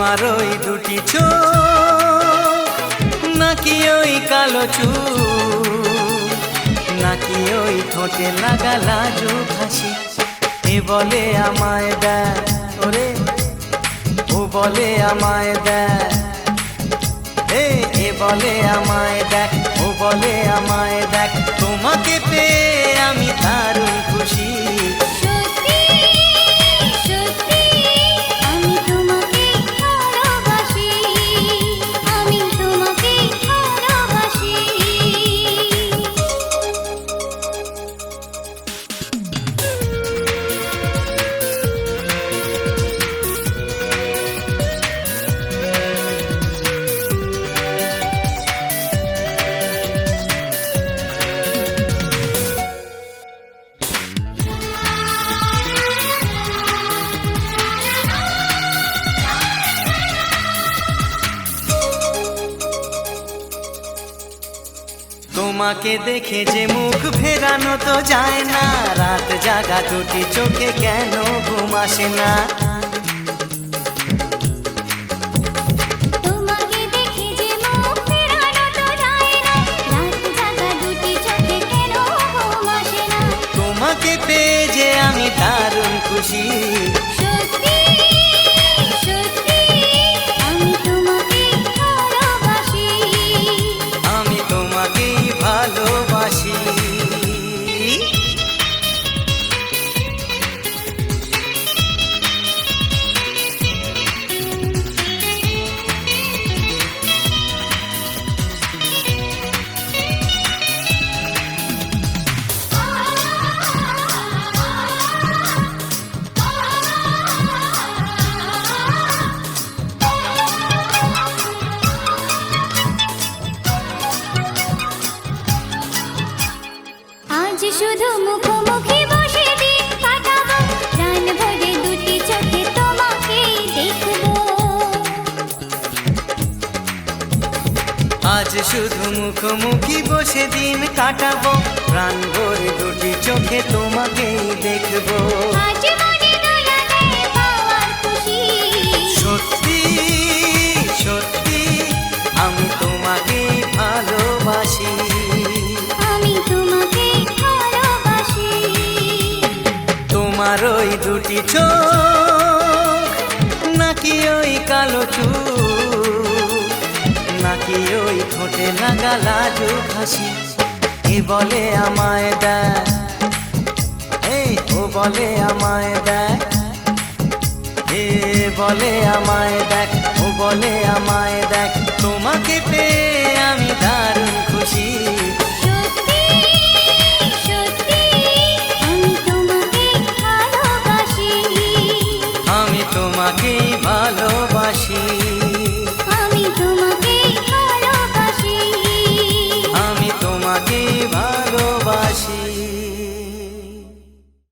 তোমার ওই দুটি চোখ নাকি ওই কালো চুল নাকি ওই ঠোঁটে লাগা লাজুক হাসি। এ বলে আমায় দেখ ওরে, ও বলে আমায় দেখ, এ বলে আমায় দেখ, ও বলে আমায় দেখ, তোমাকে পেয়ে আমি দারুণ খুশি। তোমাকে দেখে যে মুখ ফেরানো তো যায় না, রাত জাগা দুটি চোখে কেন ঘুম আসে না। তোমাকে দেখে যে মুখ ফেরানো তো যায় না, রাত জাগা দুটি চোখে কেন ঘুম আসে না। তোমাকে পেয়ে যে আমি দারুণ খুশি। সত্যি সত্যি আমি তোমাকে ভালোবাসি, আমি তোমাকেই ভালোবাসি। আজ শুধু মুখোমুখি বসে দিন কাটাবো, প্রাণ ভরে দুটি চোখে তোমাকেই দেখবো। আজ শুধু মুখোমুখি বসে দিন কাটাবো, প্রাণ ভরে দুটি চোখে তোমাকেই দেখবো। আজ মনে দয়া দেয় পাওয়ার খুশি। সত্যি সত্যি আমি তোমাকেই ভালোবাসি। আমি তোমাকে ভালোবাসি। তোমার ওই দুটি চোখ নাকি ওই কালো চুল নাকি ওই ঠোঁটে লাগা লাজুক হাসি। এ বলে আমায় দেখ, ও বলে আমায় দেখ, এ বলে আমায় দেখ, ও বলে আমায় দেখ, তোমাকে পেয়ে আমি দারুণ খুশি। সত্যি সত্যি আমি তোমাকে ভালোবাসি। আমি তোমাকে